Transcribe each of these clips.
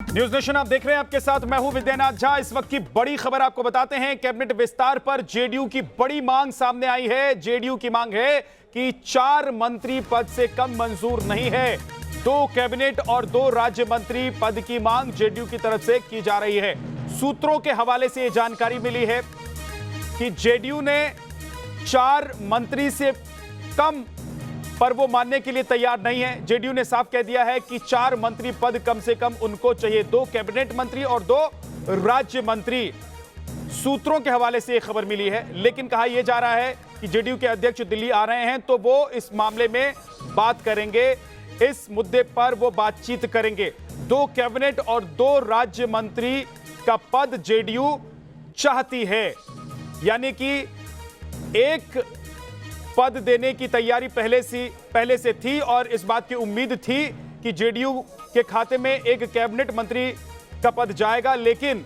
News nation आप देख रहे हैं, आपके साथ मैं हूं विद्यानाथ झा। इस वक्त की बड़ी खबर आपको बताते हैं। कैबिनेट विस्तार पर जेडीयू की बड़ी मांग सामने आई है। जेडीयू की मांग है कि 4 मंत्री पद से कम मंजूर नहीं है। 2 कैबिनेट और 2 राज्य मंत्री पद की मांग जेडीयू की तरफ से की जा रही है। सूत्रों के हवाले से यह जानकारी मिली है कि जेडीयू ने 4 मंत्री से कम पर वो मानने के लिए तैयार नहीं है। जेडीयू ने साफ कह दिया है कि 4 मंत्री पद कम से कम उनको चाहिए, 2 कैबिनेट मंत्री और 2 राज्य मंत्री। सूत्रों के हवाले से यह खबर मिली है, लेकिन कहा यह जा रहा है कि जेडीयू के अध्यक्ष दिल्ली आ रहे हैं तो वो इस मामले में बात करेंगे, इस मुद्दे पर वो बातचीत करेंगे। 2 कैबिनेट और 2 राज्य मंत्री का पद जेडीयू चाहती है, यानी कि एक पद देने की तैयारी पहले से थी और इस बात की उम्मीद थी कि जेडीयू के खाते में एक कैबिनेट मंत्री का पद जाएगा, लेकिन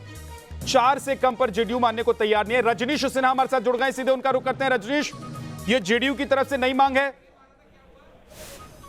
4 से कम पर जेडीयू मानने को तैयार नहीं है। रजनीश सिन्हा हमारे साथ जुड़ गए, सीधे उनका रुख करते हैं। रजनीश, ये जेडीयू की तरफ से नई मांग है?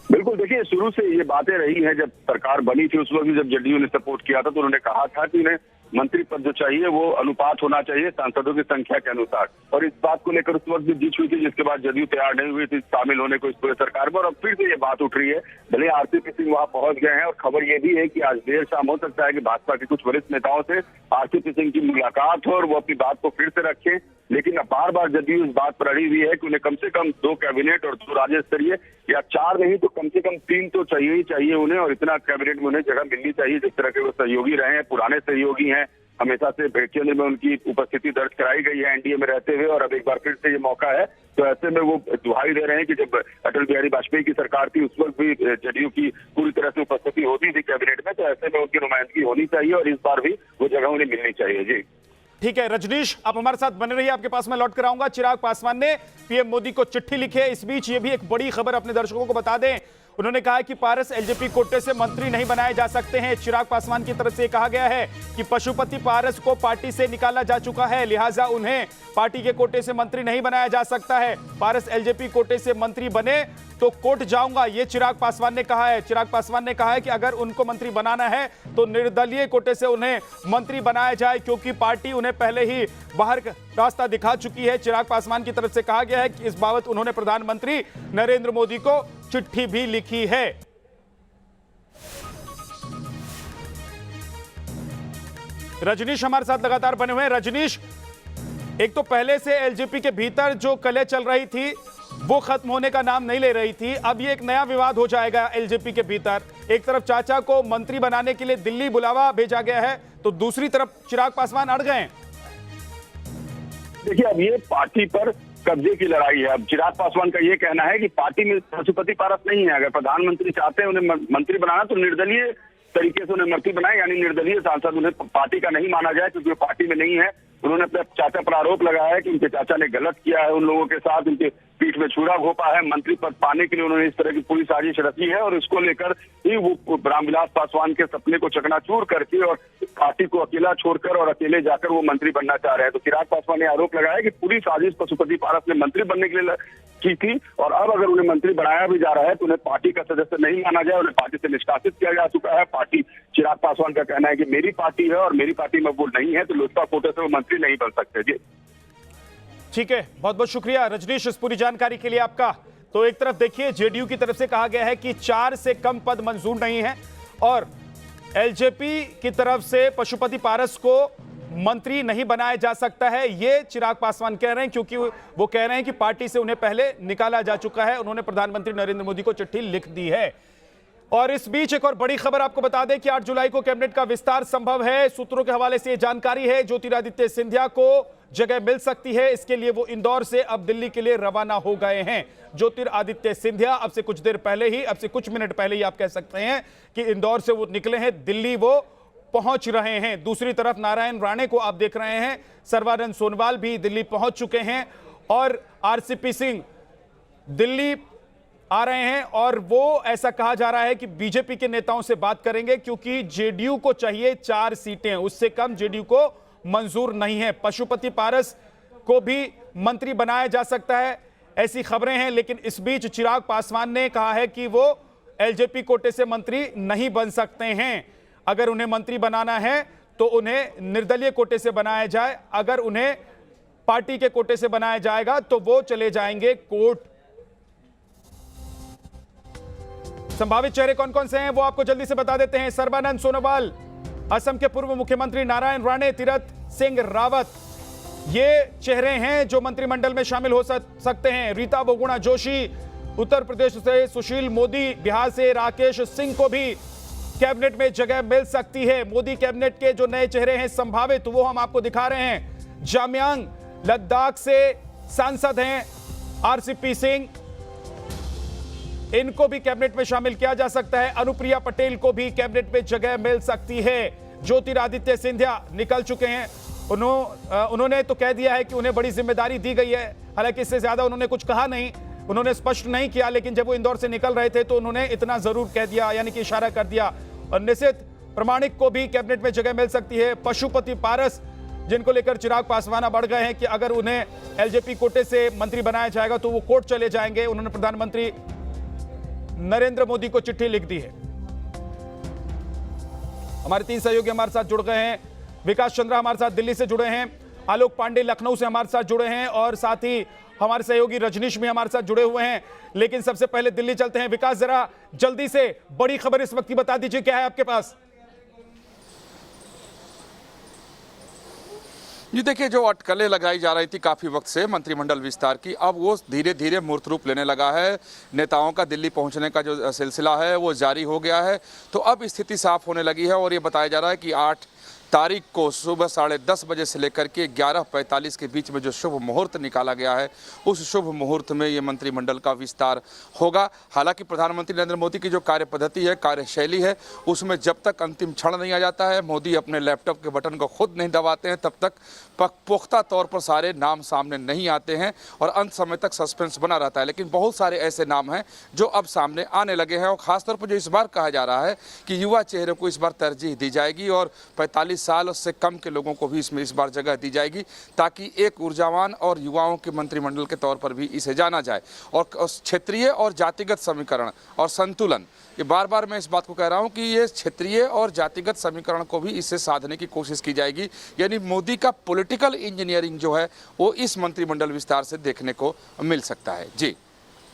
बिल्कुल, देखिए शुरू से ये बातें रही हैं। जब सरकार बनी थी उस वक्त भी जब जेडीयू ने सपोर्ट किया था तो उन्होंने कहा था कि उन्हें मंत्री पद जो चाहिए वो अनुपात होना चाहिए सांसदों की संख्या के अनुसार, और इस बात को लेकर उस वक्त भी जीत हुई थी, जिसके बाद जेडीयू तैयार नहीं हुई थी शामिल होने को इस पूरे सरकार में। और अब फिर से ये बात उठ रही है। भले आरसीपी सिंह वहां पहुंच गए हैं और खबर ये भी है कि आज देर शाम हो सकता है कि भाजपा के कुछ वरिष्ठ नेताओं से आरसीपी सिंह की मुलाकात हो और वो अपनी बात को फिर से रखें। लेकिन अब बार बार जेडीयू इस बात पर अड़ी हुई है कि उन्हें कम से कम 2 कैबिनेट और 2 राज्य स्तरीय या 4 नहीं तो कम से कम 3 तो चाहिए ही चाहिए उन्हें, और इतना कैबिनेट में उन्हें जगह मिलनी चाहिए। जिस तरह के वो सहयोगी रहे हैं, पुराने सहयोगी हैं, हमेशा से भेंटचेले में उनकी उपस्थिति दर्ज कराई गई है एनडीए में रहते हुए, और अब एक बार फिर से ये मौका है। तो ऐसे में वो दुहाई दे रहे हैं कि जब अटल बिहारी वाजपेयी की सरकार थी उस वक्त भी जेडीयू की पूरी तरह से उपस्थिति होती थी कैबिनेट में, तो ऐसे में उनकी नुमाइंदगी होनी चाहिए और इस बार भी वो जगह उन्हें मिलनी चाहिए। जी ठीक है रजनीश, आप हमारे साथ बने रहिए, आपके पास मैं लौट कर आऊंगा। चिराग पासवान ने पीएम मोदी को चिट्ठी लिखी है। इस बीच ये भी एक बड़ी खबर अपने दर्शकों को बता दें। उन्होंने कहा कि पारस एलजेपी कोटे से मंत्री नहीं बनाए जा सकते हैं। चिराग पासवान की तरफ से कहा गया है कि पशुपति पारस को पार्टी से निकाला जा चुका है, लिहाजा उन्हें पार्टी के कोटे से मंत्री नहीं बनाया जा सकता है। पारस एलजेपी कोटे से मंत्री बने तो कोर्ट जाऊंगा, ये चिराग पासवान ने कहा है। चिराग पासवान ने कहा है कि अगर उनको मंत्री बनाना है तो निर्दलीय कोटे से उन्हें मंत्री बनाया जाए, क्योंकि पार्टी उन्हें पहले ही बाहर रास्ता दिखा चुकी है। चिराग पासवान की तरफ से कहा गया है कि इस बाबत उन्होंने प्रधानमंत्री नरेंद्र मोदी को चिट्ठी भी लिखी है। रजनीश हमारे साथ लगातार बने हुए हैं। रजनीश, एक तो पहले से एलजेपी के भीतर जो कलह चल रही थी वो खत्म होने का नाम नहीं ले रही थी, अब ये एक नया विवाद हो जाएगा एलजेपी के भीतर। एक तरफ चाचा को मंत्री बनाने के लिए दिल्ली बुलावा भेजा गया है, तो दूसरी तरफ चिराग पासवान अड़ गए। देखिए, अब ये पार्टी पर कब्जे की लड़ाई है। अब चिराग पासवान का ये कहना है कि पार्टी में पशुपति पारस नहीं है, अगर प्रधानमंत्री चाहते हैं उन्हें मंत्री बनाना तो निर्दलीय तरीके से उन्हें मंत्री बनाए, यानी निर्दलीय सांसद, उन्हें पार्टी का नहीं माना जाए क्योंकि वो पार्टी में नहीं है। उन्होंने अपने चाचा पर आरोप लगाया है कि उनके चाचा ने गलत किया है उन लोगों के साथ, उनके पीठ में छुरा घोंपा है। मंत्री पद पाने के लिए उन्होंने इस तरह की पूरी साजिश रची है और इसको लेकर ही वो रामविलास पासवान के सपने को चकनाचूर करके और पार्टी को अकेला छोड़कर और अकेले जाकर वो मंत्री बनना चाह रहे हैं। तो चिराग पासवान ने आरोप लगाया कि पूरी साजिश पशुपति पारस ने मंत्री बनने के लिए की थी, और अब अगर उन्हें मंत्री बनाया भी जा रहा है तो उन्हें पार्टी का सदस्य नहीं माना जाए, उन्हें पार्टी से निष्कासित किया जा चुका है। पार्टी, चिराग पासवान का कहना है कि मेरी पार्टी है और मेरी पार्टी में वो नहीं है, तो लोजपा कोटे से वो मंत्री नहीं बन सकते। जी ठीक है, बहुत बहुत शुक्रिया रजनीश इस पूरी जानकारी के लिए आपका। तो एक तरफ देखिए जेडीयू की तरफ से कहा गया है कि 4 से कम पद मंजूर नहीं है, और एलजेपी की तरफ से पशुपति पारस को मंत्री नहीं बनाया जा सकता है, ये चिराग पासवान कह रहे हैं, क्योंकि वो कह रहे हैं कि पार्टी से उन्हें पहले निकाला जा चुका है। उन्होंने प्रधानमंत्री नरेंद्र मोदी को चिट्ठी लिख दी है। और इस बीच एक और बड़ी खबर आपको बता दें कि 8 जुलाई को कैबिनेट का विस्तार संभव है। सूत्रों के हवाले से यह जानकारी है, ज्योतिरादित्य सिंधिया को जगह मिल सकती है। इसके लिए वो इंदौर से अब दिल्ली के लिए रवाना हो गए हैं। ज्योतिरादित्य सिंधिया अब से कुछ देर पहले ही, अब से कुछ मिनट पहले ही आप कह सकते हैं कि इंदौर से वो निकले हैं, दिल्ली वो पहुंच रहे हैं। दूसरी तरफ नारायण राणे को आप देख रहे हैं, सर्बानंद सोनोवाल भी दिल्ली पहुंच चुके हैं, और आरसीपी सिंह दिल्ली आ रहे हैं। और वो ऐसा कहा जा रहा है कि बीजेपी के नेताओं से बात करेंगे, क्योंकि जेडीयू को चाहिए 4 सीटें, उससे कम जेडीयू को मंजूर नहीं है। पशुपति पारस को भी मंत्री बनाया जा सकता है, ऐसी खबरें हैं। लेकिन इस बीच चिराग पासवान ने कहा है कि वो एलजेपी कोटे से मंत्री नहीं बन सकते हैं। अगर उन्हें मंत्री बनाना है तो उन्हें निर्दलीय कोटे से बनाया जाए, अगर उन्हें पार्टी के कोटे से बनाया जाएगा तो वो चले जाएंगे कोर्ट। संभावित चेहरे कौन कौन से हैं वो आपको जल्दी से बता देते हैं। सर्बानंद सोनोवाल, असम के पूर्व मुख्यमंत्री नारायण राणे, तीरथ सिंह रावत, ये चेहरे हैं जो मंत्रिमंडल में शामिल हो सकते हैं। रीता बहुगुणा जोशी, उत्तर प्रदेश से सुशील मोदी, बिहार से राकेश सिंह को भी कैबिनेट में जगह मिल सकती है। मोदी कैबिनेट के जो नए चेहरे हैं संभावित, वो हम आपको दिखा रहे हैं। जामयांग लद्दाख से सांसद हैं आरसीपी सिंह, इनको भी कैबिनेट में शामिल किया जा सकता है। अनुप्रिया पटेल को भी कैबिनेट में जगह मिल सकती है। ज्योतिरादित्य सिंधिया निकल चुके हैं, उन्होंने तो कह दिया है कि उन्हें बड़ी जिम्मेदारी दी गई है, हालांकि इससे ज्यादा उन्होंने कुछ कहा नहीं, उन्होंने स्पष्ट नहीं किया, लेकिन जब वो इंदौर से निकल रहे थे तो उन्होंने इतना जरूर कह दिया, यानी कि इशारा कर दिया। और निशित प्रमाणिक को भी कैबिनेट में जगह मिल सकती है। पशुपति पारस, जिनको लेकर चिराग पासवान बढ़ गए हैं कि अगर उन्हें एलजेपी कोटे से मंत्री बनाया जाएगा तो वो कोर्ट चले जाएंगे, उन्होंने प्रधानमंत्री नरेंद्र मोदी को चिट्ठी लिख दी है। हमारे 3 सहयोगी हमारे साथ जुड़ गए हैं। विकास चंद्रा हमारे साथ दिल्ली से जुड़े हैं, आलोक पांडे लखनऊ से हमारे साथ जुड़े हैं, और साथ ही हमारे सहयोगी रजनीश भी हमारे साथ जुड़े हुए हैं। लेकिन सबसे पहले दिल्ली चलते हैं। विकास, जरा जल्दी से बड़ी खबर इस वक्त की बता दीजिए, क्या है आपके पास? ये देखिए, जो अटकलें लगाई जा रही थी काफ़ी वक्त से मंत्रिमंडल विस्तार की, अब वो धीरे धीरे मूर्त रूप लेने लगा है। नेताओं का दिल्ली पहुंचने का जो सिलसिला है वो जारी हो गया है। तो अब स्थिति साफ होने लगी है और ये बताया जा रहा है कि 8 तारीख को सुबह 10:30 बजे से लेकर के 11:45 के बीच में जो शुभ मुहूर्त निकाला गया है, उस शुभ मुहूर्त में ये मंत्रिमंडल का विस्तार होगा। हालांकि प्रधानमंत्री नरेंद्र मोदी की जो कार्य पद्धति है, कार्यशैली है, उसमें जब तक अंतिम क्षण नहीं आ जाता है, मोदी अपने लैपटॉप के बटन को खुद नहीं दबाते हैं, तब तक पुख्ता तौर पर सारे नाम सामने नहीं आते हैं और अंत समय तक सस्पेंस बना रहता है। लेकिन बहुत सारे ऐसे नाम हैं जो अब सामने आने लगे हैं और ख़ासतौर पर जो इस बार कहा जा रहा है कि युवा चेहरे को इस बार तरजीह दी जाएगी और 45 साल उससे कम के लोगों को भी इसमें इस बार जगह दी जाएगी, ताकि एक ऊर्जावान और युवाओं के मंत्रिमंडल के तौर पर भी इसे जाना जाए। और क्षेत्रीय और जातिगत समीकरण और संतुलन, ये बार बार मैं इस बात को कह रहा हूं कि ये क्षेत्रीय और जातिगत समीकरण को भी इससे साधने की कोशिश की जाएगी। यानी मोदी का पॉलिटिकल इंजीनियरिंग जो है वो इस मंत्रिमंडल विस्तार से देखने को मिल सकता है। जी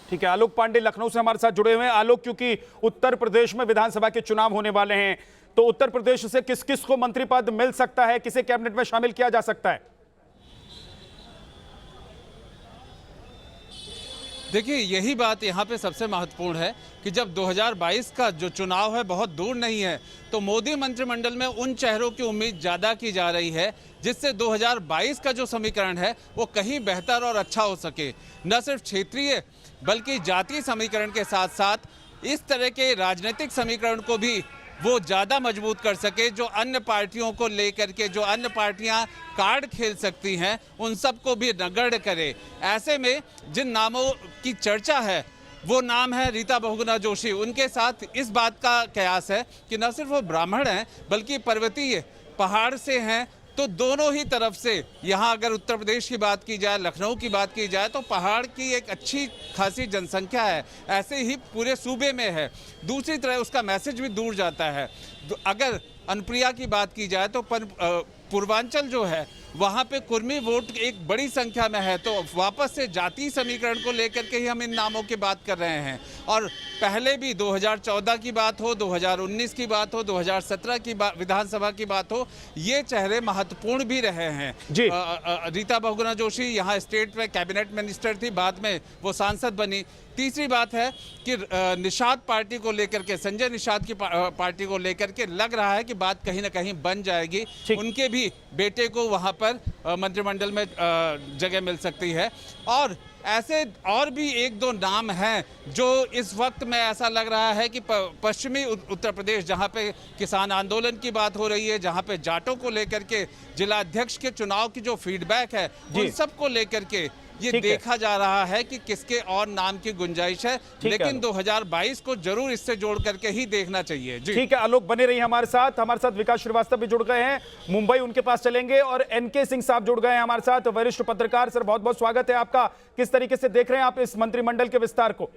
ठीक है, आलोक पांडे लखनऊ से हमारे साथ जुड़े हुए हैं। आलोक, क्योंकि उत्तर प्रदेश में विधानसभा के चुनाव होने वाले हैं, तो उत्तर प्रदेश से किस किस को मंत्री पद मिल सकता है, किसे कैबिनेट में शामिल किया जा सकता है? देखिए, यही बात यहाँ पे सबसे महत्वपूर्ण है कि जब 2022 का जो चुनाव है बहुत दूर नहीं है, तो मोदी मंत्रिमंडल में उन चेहरों की उम्मीद ज़्यादा की जा रही है जिससे 2022 का जो समीकरण है वो कहीं बेहतर और अच्छा हो सके। न सिर्फ क्षेत्रीय बल्कि जातीय समीकरण के साथ साथ इस तरह के राजनीतिक समीकरण को भी वो ज़्यादा मजबूत कर सके, जो अन्य पार्टियों को लेकर के जो अन्य पार्टियां कार्ड खेल सकती हैं उन सबको भी नगण्य करे। ऐसे में जिन नामों की चर्चा है वो नाम है रीता बहुगुणा जोशी। उनके साथ इस बात का कयास है कि न सिर्फ वो ब्राह्मण हैं बल्कि पर्वतीय पहाड़ से हैं, तो दोनों ही तरफ से यहाँ अगर उत्तर प्रदेश की बात की जाए, लखनऊ की बात की जाए, तो पहाड़ की एक अच्छी खासी जनसंख्या है, ऐसे ही पूरे सूबे में है। दूसरी तरह उसका मैसेज भी दूर जाता है। अगर अनुप्रिया की बात की जाए तो पूर्वांचल जो है वहाँ पे कुर्मी वोट एक बड़ी संख्या में है, तो वापस से जातीय समीकरण को लेकर के ही हम इन नामों की बात कर रहे हैं। और पहले भी 2014 की बात हो, 2019 की बात हो, 2017 की विधानसभा की बात हो, ये चेहरे महत्वपूर्ण भी रहे हैं। रीता बहुगुणा जोशी यहाँ स्टेट में कैबिनेट मिनिस्टर थी, बाद में वो सांसद बनी। तीसरी बात है कि निषाद पार्टी को लेकर के, संजय निषाद की पार्टी को लेकर के लग रहा है कि बात कहीं ना कहीं बन जाएगी। उनके भी बेटे को वहां पर मंत्रिमंडल में जगह मिल सकती है। और ऐसे और भी 1-2 नाम हैं जो इस वक्त में ऐसा लग रहा है कि पश्चिमी उत्तर प्रदेश, जहां पे किसान आंदोलन की बात हो रही है, जहां पे जाटों को लेकर के जिला अध्यक्ष के चुनाव की जो फीडबैक है उन सब को लेकर के ये देखा जा रहा है कि किसके और नाम की गुंजाइश है। लेकिन 2022 को जरूर इससे जोड़ करके ही देखना चाहिए। जी ठीक है, आलोक बने रही हमारे साथ विकास श्रीवास्तव भी जुड़ गए हैं, मुंबई उनके पास चलेंगे, और एनके सिंह साहब जुड़ गए हैं हमारे साथ, वरिष्ठ पत्रकार। सर, बहुत बहुत स्वागत है आपका। किस तरीके से देख रहे हैं आप इस मंत्रिमंडल के विस्तार को?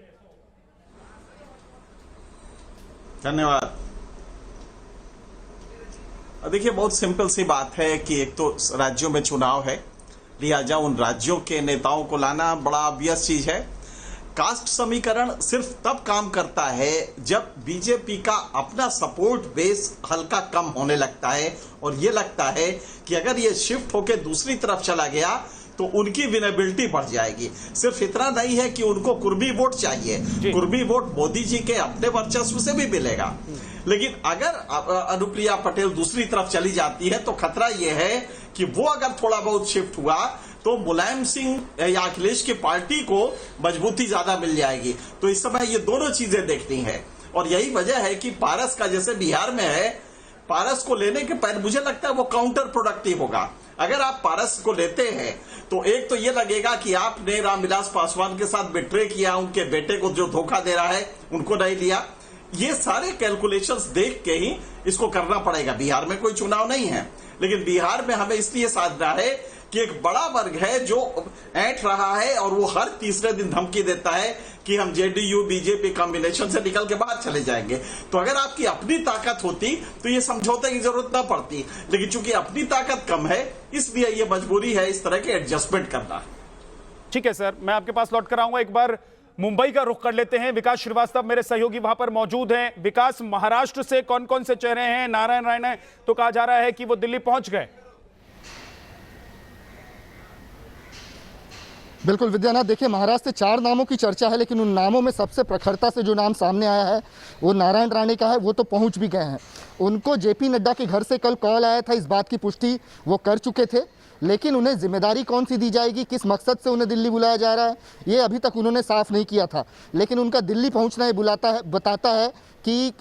धन्यवाद। देखिए, बहुत सिंपल सी बात है कि एक तो राज्यों में चुनाव है, लिहाजा उन राज्यों के नेताओं को लाना बड़ा ऑब्वियस चीज है। कास्ट समीकरण सिर्फ तब काम करता है जब बीजेपी का अपना सपोर्ट बेस हल्का कम होने लगता है और ये लगता है कि अगर ये शिफ्ट होकर दूसरी तरफ चला गया तो उनकी विनेबिलिटी बढ़ जाएगी। सिर्फ इतना नहीं है कि उनको कुर्मी वोट चाहिए, कुर्मी वोट मोदी जी के अपने वर्चस्व से भी मिलेगा, लेकिन अगर अनुप्रिया पटेल दूसरी तरफ चली जाती है तो खतरा यह है कि वो अगर थोड़ा बहुत शिफ्ट हुआ तो मुलायम सिंह या अखिलेश की पार्टी को मजबूती ज्यादा मिल जाएगी। तो इस समय ये दोनों चीजें देखनी है और यही वजह है कि पारस का जैसे बिहार में है, पारस को लेने के पहले मुझे लगता है वो काउंटर प्रोडक्टिव होगा। अगर आप पारस को लेते हैं तो एक तो ये लगेगा कि आपने रामविलास पासवान के साथ बिट्रे किया, उनके बेटे को जो धोखा दे रहा है उनको नहीं लिया। ये सारे कैलकुलेशंस देख के ही इसको करना पड़ेगा। बिहार में कोई चुनाव नहीं है, लेकिन बिहार में हमें इसलिए साधना है कि एक बड़ा वर्ग है जो ऐंठ रहा है और वो हर तीसरे दिन धमकी देता है कि हम जेडीयू बीजेपी कॉम्बिनेशन से निकल के बाहर चले जाएंगे। तो अगर आपकी अपनी ताकत होती तो ये समझौते की जरूरत ना पड़ती, लेकिन चूंकि अपनी ताकत कम है इसलिए ये मजबूरी है इस तरह के एडजस्टमेंट करना। ठीक है सर, मैं आपके पास लौट कर आऊंगा। एक बार मुंबई का रुख कर लेते हैं। विकास श्रीवास्तव मेरे सहयोगी वहां पर मौजूद हैं। विकास, महाराष्ट्र से कौन कौन से चेहरे हैं? नारायण राणे तो कहा जा रहा है कि वो दिल्ली पहुंच गए। बिल्कुल विद्यानाथ, देखिए महाराष्ट्र से 4 नामों की चर्चा है, लेकिन उन नामों में सबसे प्रखरता से जो नाम सामने आया है वो नारायण राणे का है। वो तो पहुंच भी गए हैं। उनको जेपी नड्डा के घर से कल कॉल आया था, इस बात की पुष्टि वो कर चुके थे, लेकिन उन्हें जिम्मेदारी कौन सी दी जाएगी, किस मकसद से उन्हें दिल्ली बुलाया जा रहा है, ये अभी तक उन्होंने साफ नहीं किया था। लेकिन उनका दिल्ली पहुंचना ये बताता है कि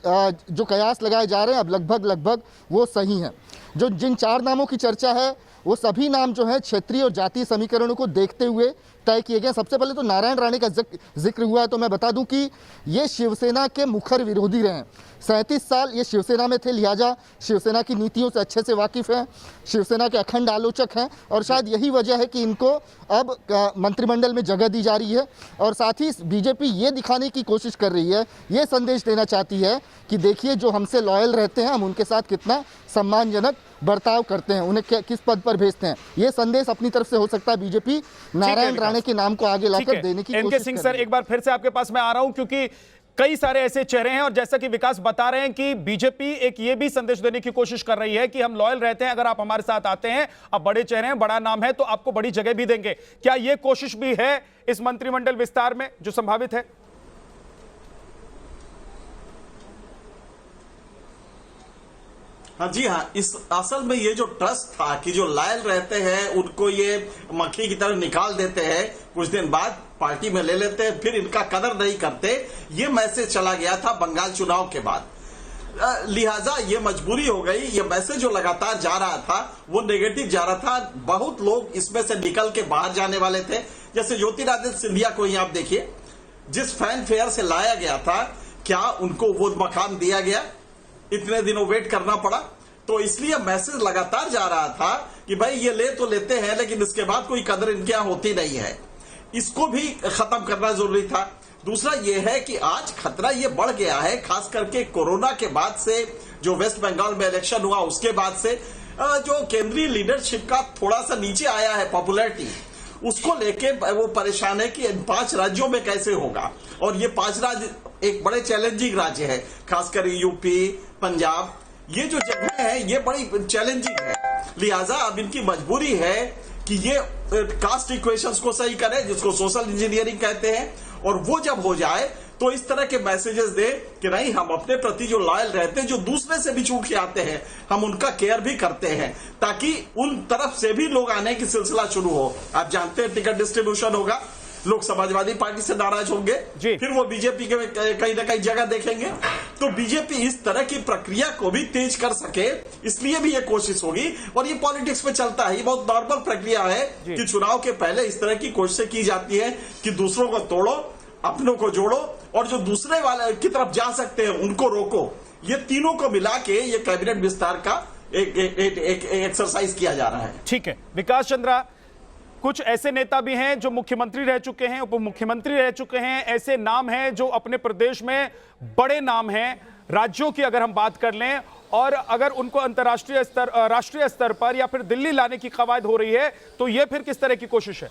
जो कयास लगाए जा रहे हैं अब लगभग वो सही हैं। जो जिन 4 नामों की चर्चा है वो सभी नाम जो है क्षेत्रीय और जातीय समीकरणों को देखते हुए तय किए गए। सबसे पहले तो नारायण राणे का जिक्र हुआ है, तो मैं बता दूं कि ये शिवसेना के मुखर विरोधी रहे हैं। 37 साल ये शिवसेना में थे, लिहाजा शिवसेना की नीतियों से अच्छे से वाकिफ़ हैं, शिवसेना के अखंड आलोचक हैं और शायद यही वजह है कि इनको अब मंत्रिमंडल में जगह दी जा रही है। और साथ ही बीजेपी ये दिखाने की कोशिश कर रही है, ये संदेश देना चाहती है कि देखिए जो हमसे लॉयल रहते हैं हम उनके साथ कितना सम्मानजनक बर्ताव करते हैं, उन्हें किस पद पर भेजते हैं। ये संदेश अपनी तरफ से हो सकता है बीजेपी नारायण राणे के नाम को आगे लाकर देने की कोशिश सिंह सर, एक बार फिर से आपके पास मैं आ रहा हूं क्योंकि कई सारे ऐसे चेहरे हैं और जैसा कि विकास बता रहे हैं कि बीजेपी एक ये भी संदेश देने की कोशिश कर रही है कि हम लॉयल रहते हैं, अगर आप हमारे साथ आते हैं, आप बड़े चेहरे हैं, बड़ा नाम है, तो आपको बड़ी जगह भी देंगे। क्या ये कोशिश भी है इस मंत्रिमंडल विस्तार में जो संभावित है? हाँ जी हाँ, इस असल में ये जो ट्रस्ट था कि जो लॉयल रहते हैं उनको ये मक्खी की तरह निकाल देते हैं, कुछ दिन बाद पार्टी में ले लेते हैं, फिर इनका कदर नहीं करते, ये मैसेज चला गया था बंगाल चुनाव के बाद। लिहाजा ये मजबूरी हो गई। ये मैसेज जो लगातार जा रहा था वो नेगेटिव जा रहा था। बहुत लोग इसमें से निकल के बाहर जाने वाले थे, जैसे ज्योतिरादित्य सिंधिया को ही आप देखिए, जिस फैन फेयर से लाया गया था क्या उनको वो मकाम दिया गया? इतने दिनों वेट करना पड़ा। तो इसलिए मैसेज लगातार जा रहा था कि भाई ये ले तो लेते हैं लेकिन इसके बाद कोई कदर इनके यहां होती नहीं है। इसको भी खत्म करना जरूरी था। दूसरा ये है कि आज खतरा ये बढ़ गया है, खास करके कोरोना के बाद से, जो वेस्ट बंगाल में इलेक्शन हुआ उसके बाद से, जो केंद्रीय लीडरशिप का थोड़ा सा नीचे आया है पॉपुलैरिटी, उसको लेके वो परेशान है कि इन 5 राज्यों में कैसे होगा। और ये 5 राज्य एक बड़े चैलेंजिंग राज्य है, खासकर यूपी, पंजाब, ये जो जगह है ये बड़ी चैलेंजिंग है। लिहाजा अब इनकी मजबूरी है कि ये कास्ट इक्वेशंस को सही करें, जिसको सोशल इंजीनियरिंग कहते हैं, और वो जब हो जाए तो इस तरह के मैसेजेस दे कि नहीं, हम अपने प्रति जो लॉयल रहते हैं, जो दूसरे से भी चूक के आते हैं, हम उनका केयर भी करते हैं, ताकि उन तरफ से भी लोग आने की सिलसिला शुरू हो। आप जानते हैं टिकट डिस्ट्रीब्यूशन होगा, लोग समाजवादी पार्टी से नाराज होंगे, फिर वो बीजेपी के कहीं ना कहीं जगह देखेंगे। तो बीजेपी इस तरह की प्रक्रिया को भी तेज कर सके, इसलिए भी ये कोशिश होगी। और ये पॉलिटिक्स में चलता है, ये बहुत नॉर्मल प्रक्रिया है कि चुनाव के पहले इस तरह की कोशिशें की जाती है कि दूसरों को तोड़ो, अपनों को जोड़ो, और जो दूसरे वाले की तरफ जा सकते हैं उनको रोको। ये तीनों को मिला के ये कैबिनेट विस्तार का एक एक्सरसाइज किया जा रहा है। ठीक है विकास चंद्रा, कुछ ऐसे नेता भी हैं जो मुख्यमंत्री रह चुके हैं, उप मुख्यमंत्री रह चुके हैं, ऐसे नाम हैं जो अपने प्रदेश में बड़े नाम हैं, राज्यों की अगर हम बात कर लें और अगर उनको अंतर्राष्ट्रीय स्तर राष्ट्रीय स्तर पर या फिर दिल्ली लाने की कवायद हो रही है, तो यह फिर किस तरह की कोशिश है?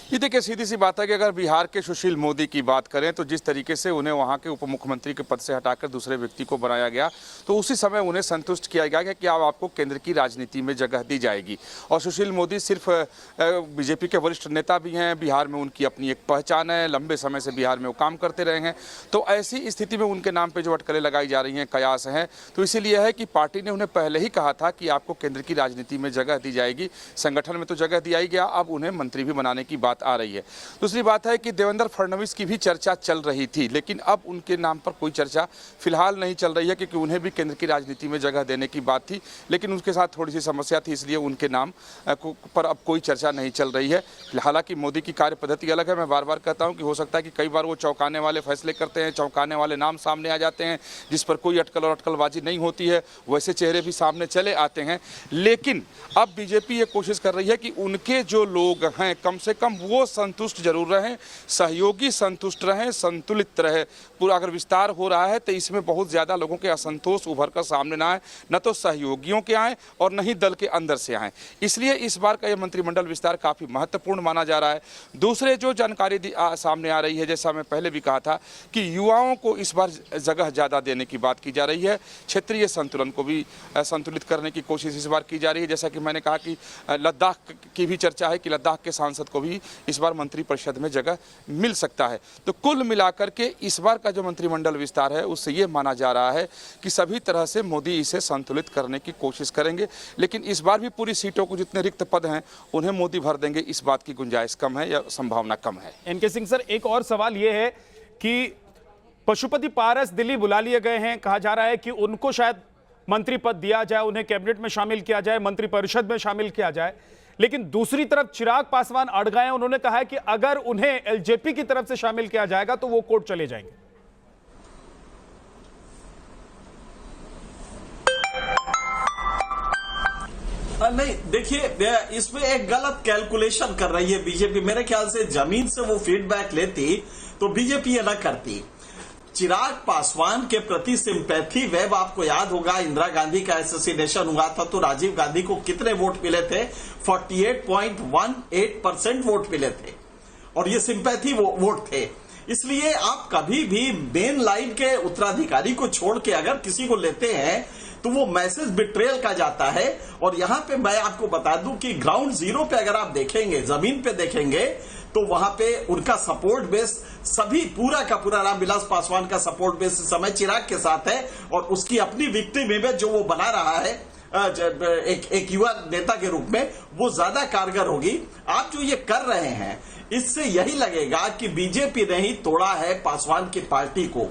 ये देखिए, सीधी सी बात है कि अगर बिहार के सुशील मोदी की बात करें तो जिस तरीके से उन्हें वहां के उप मुख्यमंत्री के पद से हटाकर दूसरे व्यक्ति को बनाया गया, तो उसी समय उन्हें संतुष्ट किया गया कि अब आपको केंद्र की राजनीति में जगह दी जाएगी। और सुशील मोदी सिर्फ बीजेपी के वरिष्ठ नेता भी हैं, बिहार में उनकी अपनी एक पहचान है, लंबे समय से बिहार में वो काम करते रहे हैं। तो ऐसी स्थिति में उनके नाम पर जो अटकलें लगाई जा रही हैं, कयास हैं, तो इसीलिए है कि पार्टी ने उन्हें पहले ही कहा था कि आपको केंद्र की राजनीति में जगह दी जाएगी। संगठन में तो जगह दिया ही गया, अब उन्हें मंत्री भी बनाने की बात आ रही है। दूसरी बात है कि देवेंद्र फडणवीस की भी चर्चा चल रही थी, लेकिन अब उनके नाम पर कोई चर्चा फिलहाल नहीं चल रही है, क्योंकि उन्हें भी केंद्र की राजनीति में जगह देने की बात थी, लेकिन उनके साथ थोड़ी सी समस्या थी, इसलिए उनके नाम पर अब कोई चर्चा नहीं चल रही है। हालांकि मोदी की कार्य पद्धति अलग है। मैं बार बार कहता हूं कि हो सकता है कि कई बार वो चौंकाने वाले फैसले करते हैं, चौंकाने वाले नाम सामने आ जाते हैं जिस पर कोई अटकल और अटकलबाजी नहीं होती है, वैसे चेहरे भी सामने चले आते हैं। लेकिन अब बीजेपी ये कोशिश कर रही है कि उनके जो लोग हैं कम से कम वो संतुष्ट जरूर रहें, सहयोगी संतुष्ट रहें, संतुलित रहे। पूरा अगर विस्तार हो रहा है तो इसमें बहुत ज़्यादा लोगों के असंतोष उभर कर सामने ना आए, न तो सहयोगियों के आए और न ही दल के अंदर से आए। इसलिए इस बार का यह मंत्रिमंडल विस्तार काफ़ी महत्वपूर्ण माना जा रहा है। दूसरे जो जानकारी सामने आ रही है, जैसा मैं पहले भी कहा था कि युवाओं को इस बार जगह ज़्यादा देने की बात की जा रही है, क्षेत्रीय संतुलन को भी संतुलित करने की कोशिश इस बार की जा रही है। जैसा कि मैंने कहा कि लद्दाख की भी चर्चा है कि लद्दाख के सांसद को भी इस बार मंत्रिपरिषद में जगह मिल सकता है। तो कुल मिलाकर के इस बार का जो मंत्रिमंडल विस्तार है उससे ये माना जा रहा है कि सभी तरह से मोदी इसे संतुलित करने की कोशिश करेंगे, लेकिन इस बार भी पूरी सीटों को जितने रिक्त पद हैं उन्हें मोदी भर देंगे, इस बात की गुंजाइश कम है या संभावना कम है। एनके सिंह सर, एक और सवाल यह है कि पशुपति पारस दिल्ली बुला लिए गए हैं, कहा जा रहा है कि उनको शायद मंत्री पद दिया जाए, उन्हें कैबिनेट में शामिल किया जाए, मंत्रिपरिषद में शामिल किया जाए, लेकिन दूसरी तरफ चिराग पासवान अड़ गए हैं। उन्होंने कहा है कि अगर उन्हें एलजेपी की तरफ से शामिल किया जाएगा तो वो कोर्ट चले जाएंगे। नहीं, देखिए इसमें एक गलत कैलकुलेशन कर रही है बीजेपी। मेरे ख्याल से जमीन से वो फीडबैक लेती तो बीजेपी ये न करती। चिराग पासवान के प्रति सिंपैथी वेब, आपको याद होगा इंदिरा गांधी का एसोसिनेशन हुआ था तो राजीव गांधी को कितने वोट मिले थे? 48.18% वोट मिले थे, और ये सिंपैथी वोट थे। इसलिए आप कभी भी मेन लाइन के उत्तराधिकारी को छोड़ के अगर किसी को लेते हैं तो वो मैसेज बिट्रेयल का जाता है। और यहां पे मैं आपको बता दूं कि ग्राउंड जीरो पे अगर आप देखेंगे, जमीन पे देखेंगे, तो वहां पे उनका सपोर्ट बेस सभी पूरा का पूरा रामविलास पासवान का सपोर्ट बेस इस समय चिराग के साथ है, और उसकी अपनी विक्टिम इमेज जो वो बना रहा है एक युवा नेता के रूप में, वो ज्यादा कारगर होगी। आप जो ये कर रहे हैं इससे यही लगेगा कि बीजेपी ने ही तोड़ा है पासवान की पार्टी को,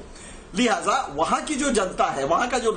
लिहाजा वहां की जो जनता है, वहां का जो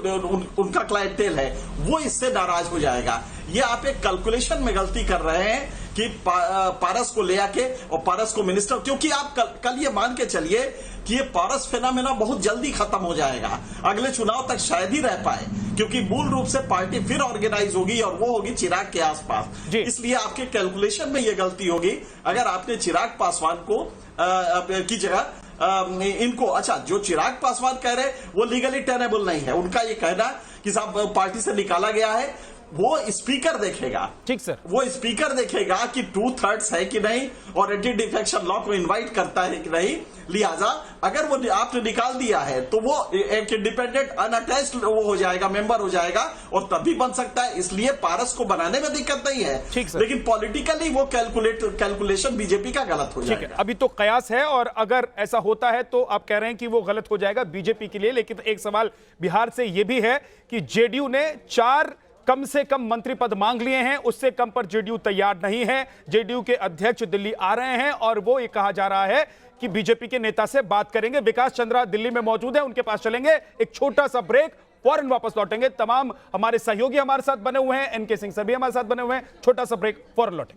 उनका क्लाइंटेल है, वो इससे नाराज हो जाएगा। ये आप एक कैलकुलेशन में गलती कर रहे हैं कि पारस को ले आके और पारस को मिनिस्टर, क्योंकि आप कल ये मान के चलिए कि ये पारस फेनोमेना बहुत जल्दी खत्म हो जाएगा, अगले चुनाव तक शायद ही रह पाए, क्योंकि मूल रूप से पार्टी फिर ऑर्गेनाइज होगी और वो होगी चिराग के आसपास। इसलिए आपके कैलकुलेशन में ये गलती होगी अगर आपने चिराग पासवान को की जगह इनको, अच्छा जो चिराग पासवान कह रहे वो लीगली टेनेबल नहीं है, उनका ये कहना कि साहब पार्टी से निकाला गया है, वो स्पीकर देखेगा। ठीक सर, वो स्पीकर देखेगा कि 2/3 है कि नहीं और एंटी डिफेक्शन लॉ को इनवाइट करता है कि नहीं। लिहाजा अगर वो आपने निकाल दिया है तो वो एक इंडिपेंडेंट अनअटैच्ड वो हो जाएगा, मेंबर हो जाएगा, और तभी बन सकता है। इसलिए पारस को बनाने में दिक्कत नहीं है, लेकिन पॉलिटिकली वो कैलकुलेशन बीजेपी का गलत हो जाएगा। अभी तो कयास है, और अगर ऐसा होता है तो आप कह रहे हैं कि वो गलत हो जाएगा बीजेपी के लिए। लेकिन एक सवाल बिहार से यह भी है कि जेडीयू ने 4 कम से कम मंत्री पद मांग लिए हैं, उससे कम पर जेडीयू तैयार नहीं है। जेडीयू के अध्यक्ष दिल्ली आ रहे हैं और वो ये कहा जा रहा है कि बीजेपी के नेता से बात करेंगे। विकास चंद्रा दिल्ली में मौजूद है, उनके पास चलेंगे। एक छोटा सा ब्रेक, फौरन वापस लौटेंगे। तमाम हमारे सहयोगी हमारे साथ बने हुए हैं, एनके सिंह सर भी हमारे साथ बने हुए हैं। छोटा सा ब्रेक, फौरन लौटेंगे।